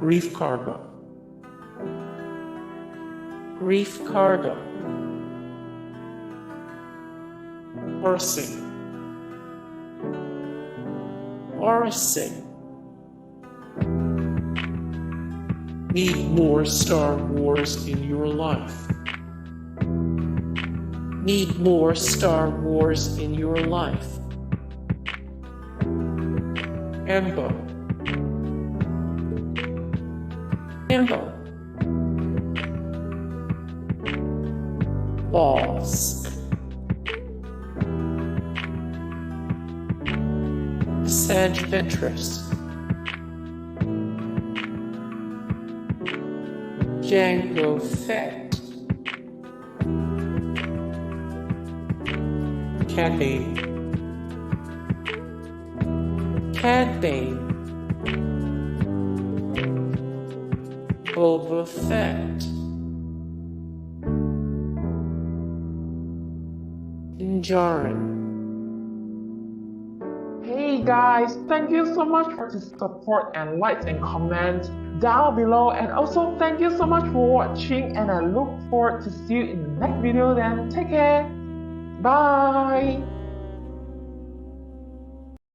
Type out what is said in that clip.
Greef Karga. Greef Karga. Aurra Sing. Aurra Sing. Need more Star Wars in your life. Need more Star Wars in your life. Embo. Embo. Bossk. Asajj Ventress. Jango Fett. Cade Bane. Cad Bane. Boba Fett. Djarin. Hey guys, thank you so much for the support and likes and comments down below, and also thank you so much for watching, and I look forward to see you in the next video. Then take care, bye.